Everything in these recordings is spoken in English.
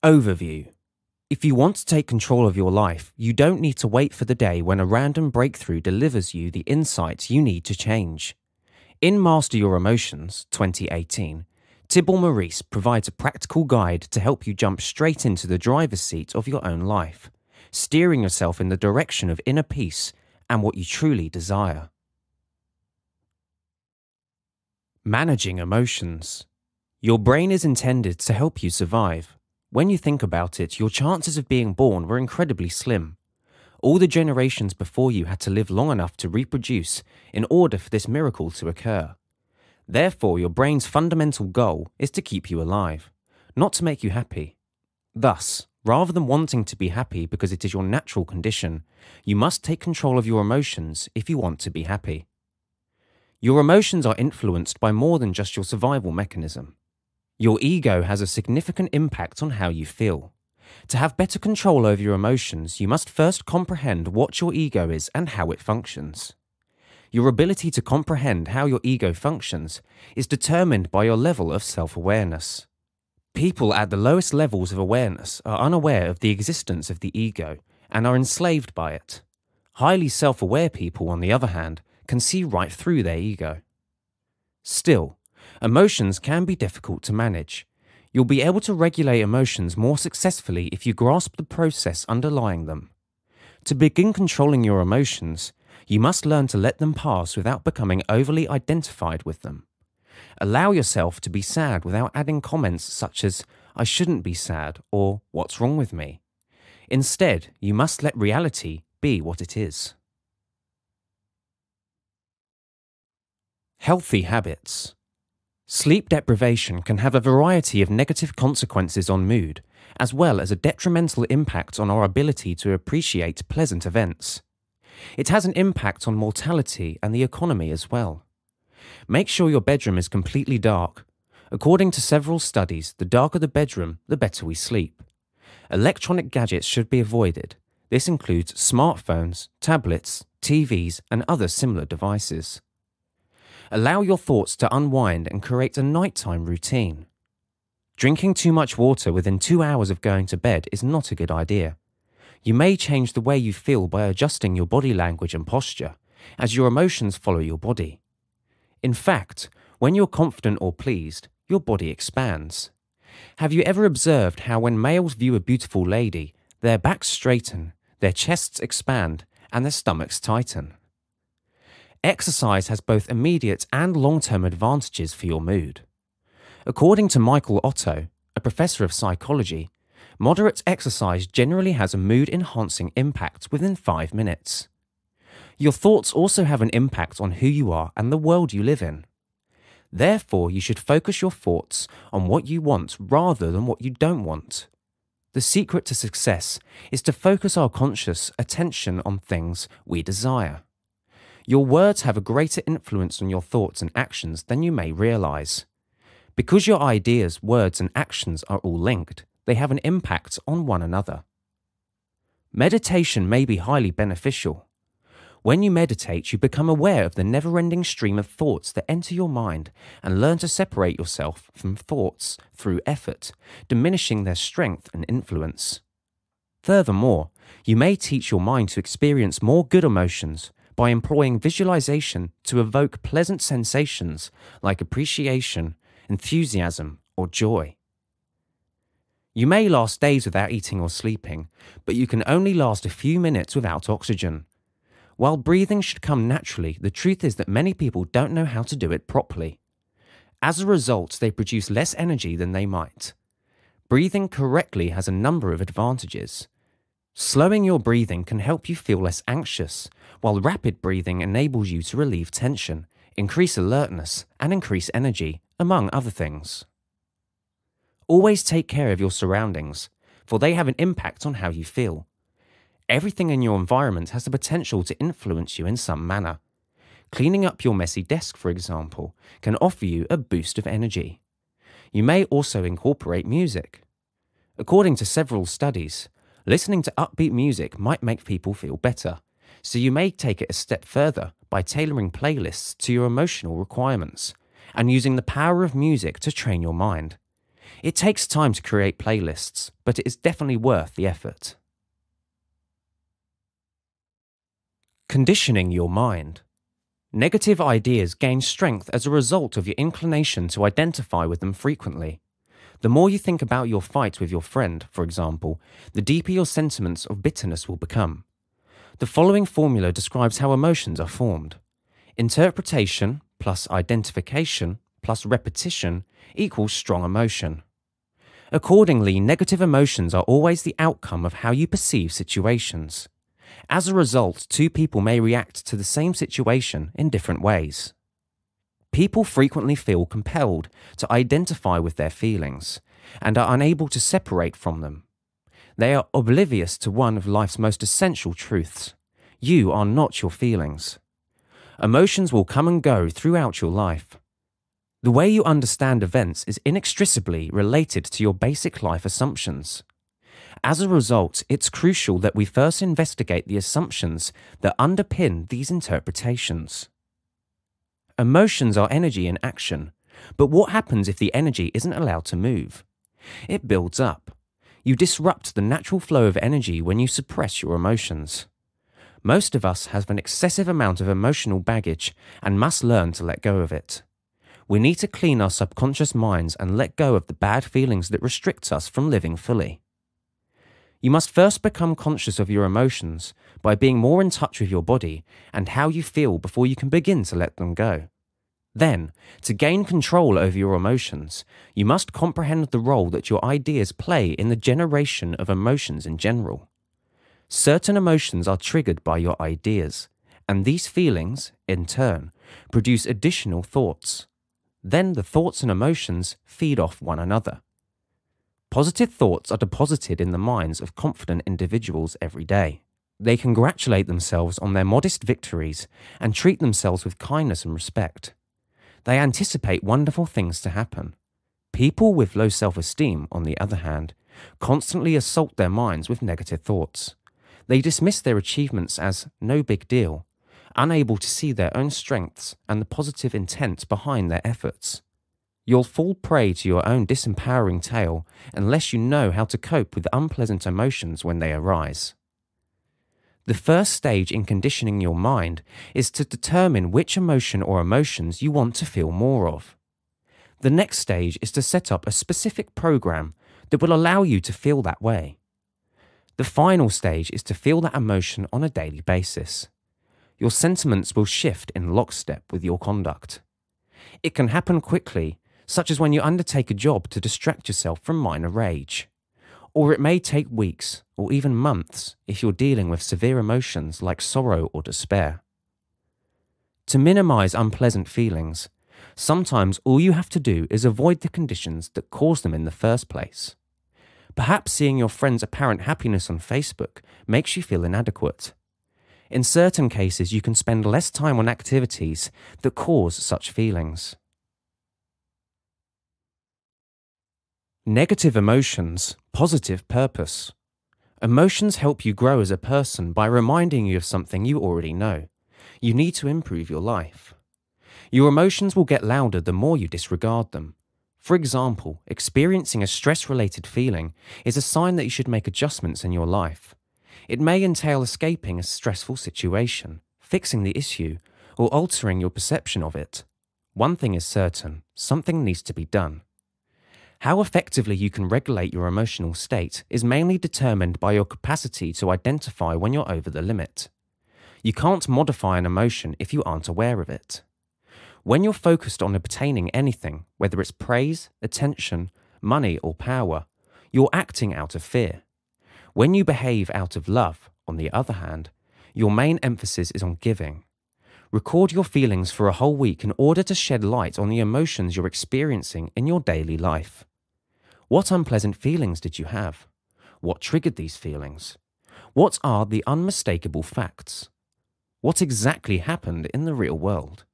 Overview. If you want to take control of your life, you don't need to wait for the day when a random breakthrough delivers you the insights you need to change. In Master Your Emotions 2018, Thibaut Meurisse provides a practical guide to help you jump straight into the driver's seat of your own life, steering yourself in the direction of inner peace and what you truly desire. Managing emotions. Your brain is intended to help you survive. When you think about it, your chances of being born were incredibly slim. All the generations before you had to live long enough to reproduce in order for this miracle to occur. Therefore, your brain's fundamental goal is to keep you alive, not to make you happy. Thus, rather than wanting to be happy because it is your natural condition, you must take control of your emotions if you want to be happy. Your emotions are influenced by more than just your survival mechanism. Your ego has a significant impact on how you feel. To have better control over your emotions, you must first comprehend what your ego is and how it functions. Your ability to comprehend how your ego functions is determined by your level of self-awareness. People at the lowest levels of awareness are unaware of the existence of the ego and are enslaved by it. Highly self-aware people, on the other hand, can see right through their ego. Still, emotions can be difficult to manage. You'll be able to regulate emotions more successfully if you grasp the process underlying them. To begin controlling your emotions, you must learn to let them pass without becoming overly identified with them. Allow yourself to be sad without adding comments such as, "I shouldn't be sad," or "What's wrong with me?" Instead, you must let reality be what it is. Healthy habits. Sleep deprivation can have a variety of negative consequences on mood, as well as a detrimental impact on our ability to appreciate pleasant events. It has an impact on mortality and the economy as well. Make sure your bedroom is completely dark. According to several studies, the darker the bedroom, the better we sleep. Electronic gadgets should be avoided. This includes smartphones, tablets, TVs, and other similar devices. Allow your thoughts to unwind and create a nighttime routine. Drinking too much water within 2 hours of going to bed is not a good idea. You may change the way you feel by adjusting your body language and posture, as your emotions follow your body. In fact, when you're confident or pleased, your body expands. Have you ever observed how when males view a beautiful lady, their backs straighten, their chests expand, and their stomachs tighten? Exercise has both immediate and long-term advantages for your mood. According to Michael Otto, a professor of psychology, moderate exercise generally has a mood-enhancing impact within 5 minutes. Your thoughts also have an impact on who you are and the world you live in. Therefore, you should focus your thoughts on what you want rather than what you don't want. The secret to success is to focus our conscious attention on things we desire. Your words have a greater influence on your thoughts and actions than you may realize. Because your ideas, words, and actions are all linked, they have an impact on one another. Meditation may be highly beneficial. When you meditate, you become aware of the never-ending stream of thoughts that enter your mind and learn to separate yourself from thoughts through effort, diminishing their strength and influence. Furthermore, you may teach your mind to experience more good emotions by employing visualization to evoke pleasant sensations like appreciation, enthusiasm, or joy. You may last days without eating or sleeping, but you can only last a few minutes without oxygen. While breathing should come naturally, the truth is that many people don't know how to do it properly. As a result, they produce less energy than they might. Breathing correctly has a number of advantages. Slowing your breathing can help you feel less anxious, while rapid breathing enables you to relieve tension, increase alertness, and increase energy, among other things. Always take care of your surroundings, for they have an impact on how you feel. Everything in your environment has the potential to influence you in some manner. Cleaning up your messy desk, for example, can offer you a boost of energy. You may also incorporate music. According to several studies, listening to upbeat music might make people feel better, so you may take it a step further by tailoring playlists to your emotional requirements and using the power of music to train your mind. It takes time to create playlists, but it is definitely worth the effort. Conditioning your mind. Negative ideas gain strength as a result of your inclination to identify with them frequently. The more you think about your fight with your friend, for example, the deeper your sentiments of bitterness will become. The following formula describes how emotions are formed. Interpretation plus identification plus repetition equals strong emotion. Accordingly, negative emotions are always the outcome of how you perceive situations. As a result, two people may react to the same situation in different ways. People frequently feel compelled to identify with their feelings and are unable to separate from them. They are oblivious to one of life's most essential truths. You are not your feelings. Emotions will come and go throughout your life. The way you understand events is inextricably related to your basic life assumptions. As a result, it's crucial that we first investigate the assumptions that underpin these interpretations. Emotions are energy in action, but what happens if the energy isn't allowed to move? It builds up. You disrupt the natural flow of energy when you suppress your emotions. Most of us have an excessive amount of emotional baggage and must learn to let go of it. We need to clean our subconscious minds and let go of the bad feelings that restrict us from living fully. You must first become conscious of your emotions by being more in touch with your body and how you feel before you can begin to let them go. Then, to gain control over your emotions, you must comprehend the role that your ideas play in the generation of emotions in general. Certain emotions are triggered by your ideas, and these feelings, in turn, produce additional thoughts. Then the thoughts and emotions feed off one another. Positive thoughts are deposited in the minds of confident individuals every day. They congratulate themselves on their modest victories and treat themselves with kindness and respect. They anticipate wonderful things to happen. People with low self-esteem, on the other hand, constantly assault their minds with negative thoughts. They dismiss their achievements as no big deal, unable to see their own strengths and the positive intent behind their efforts. You'll fall prey to your own disempowering tale unless you know how to cope with unpleasant emotions when they arise. The first stage in conditioning your mind is to determine which emotion or emotions you want to feel more of. The next stage is to set up a specific program that will allow you to feel that way. The final stage is to feel that emotion on a daily basis. Your sentiments will shift in lockstep with your conduct. It can happen quickly, such as when you undertake a job to distract yourself from minor rage. Or it may take weeks or even months if you're dealing with severe emotions like sorrow or despair. To minimize unpleasant feelings, sometimes all you have to do is avoid the conditions that cause them in the first place. Perhaps seeing your friend's apparent happiness on Facebook makes you feel inadequate. In certain cases, you can spend less time on activities that cause such feelings. Negative emotions, positive purpose. Emotions help you grow as a person by reminding you of something you already know. You need to improve your life. Your emotions will get louder the more you disregard them. For example, experiencing a stress-related feeling is a sign that you should make adjustments in your life. It may entail escaping a stressful situation, fixing the issue, or altering your perception of it. One thing is certain, something needs to be done. How effectively you can regulate your emotional state is mainly determined by your capacity to identify when you're over the limit. You can't modify an emotion if you aren't aware of it. When you're focused on obtaining anything, whether it's praise, attention, money, or power, you're acting out of fear. When you behave out of love, on the other hand, your main emphasis is on giving. Record your feelings for a whole week in order to shed light on the emotions you're experiencing in your daily life. What unpleasant feelings did you have? What triggered these feelings? What are the unmistakable facts? What exactly happened in the real world?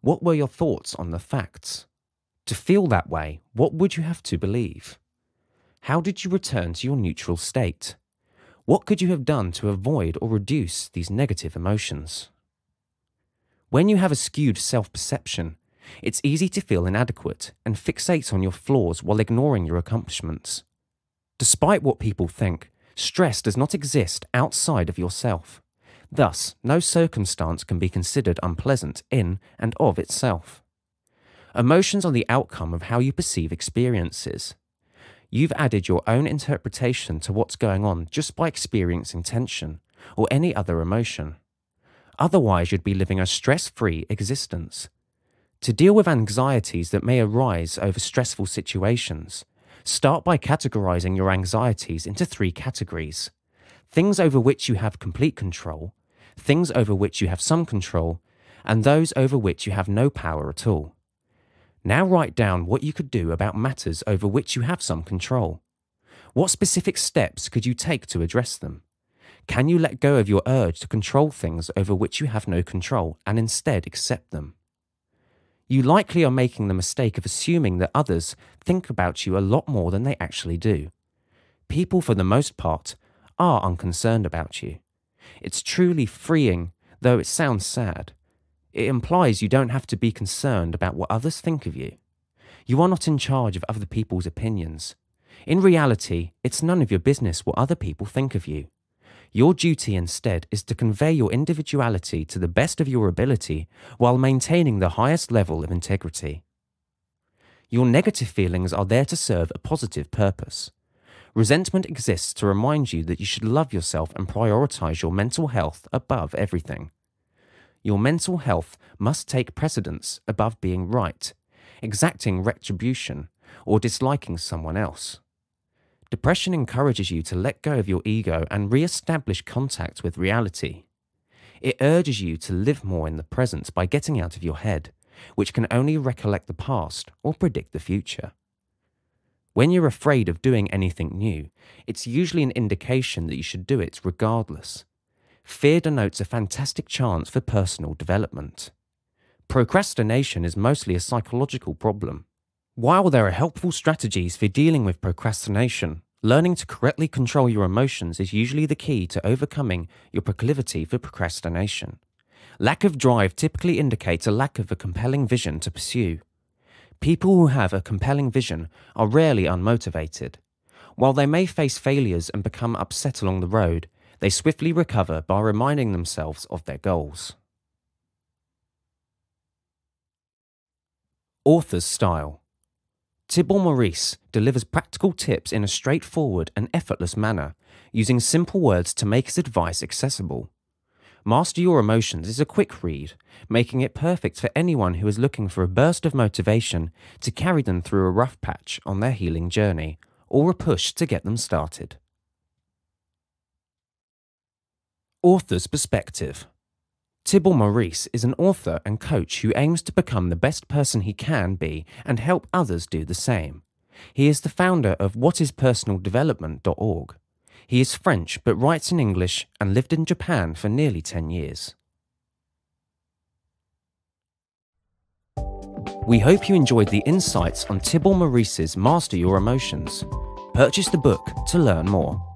What were your thoughts on the facts? To feel that way, what would you have to believe? How did you return to your neutral state? What could you have done to avoid or reduce these negative emotions? When you have a skewed self-perception, It's easy to feel inadequate and fixate on your flaws while ignoring your accomplishments. Despite what people think, stress does not exist outside of yourself. Thus, no circumstance can be considered unpleasant in and of itself. Emotions are the outcome of how you perceive experiences. You've added your own interpretation to what's going on just by experiencing tension or any other emotion. Otherwise, you'd be living a stress-free existence. To deal with anxieties that may arise over stressful situations, start by categorizing your anxieties into 3 categories: things over which you have complete control, things over which you have some control, and those over which you have no power at all. Now write down what you could do about matters over which you have some control. What specific steps could you take to address them? Can you let go of your urge to control things over which you have no control and instead accept them? You likely are making the mistake of assuming that others think about you a lot more than they actually do. People, for the most part, are unconcerned about you. It's truly freeing, though it sounds sad. It implies you don't have to be concerned about what others think of you. You are not in charge of other people's opinions. In reality, it's none of your business what other people think of you. Your duty instead is to convey your individuality to the best of your ability while maintaining the highest level of integrity. Your negative feelings are there to serve a positive purpose. Resentment exists to remind you that you should love yourself and prioritize your mental health above everything. Your mental health must take precedence above being right, exacting retribution, or disliking someone else. Depression encourages you to let go of your ego and re-establish contact with reality. It urges you to live more in the present by getting out of your head, which can only recollect the past or predict the future. When you're afraid of doing anything new, it's usually an indication that you should do it regardless. Fear denotes a fantastic chance for personal development. Procrastination is mostly a psychological problem. While there are helpful strategies for dealing with procrastination, learning to correctly control your emotions is usually the key to overcoming your proclivity for procrastination. Lack of drive typically indicates a lack of a compelling vision to pursue. People who have a compelling vision are rarely unmotivated. While they may face failures and become upset along the road, they swiftly recover by reminding themselves of their goals. Author's style. Thibaut Meurisse delivers practical tips in a straightforward and effortless manner, using simple words to make his advice accessible. Master Your Emotions is a quick read, making it perfect for anyone who is looking for a burst of motivation to carry them through a rough patch on their healing journey, or a push to get them started. Author's perspective. Thibaut Meurisse is an author and coach who aims to become the best person he can be and help others do the same. He is the founder of whatispersonaldevelopment.org. He is French but writes in English and lived in Japan for nearly 10 years. We hope you enjoyed the insights on Thibaut Meurisse's Master Your Emotions. Purchase the book to learn more.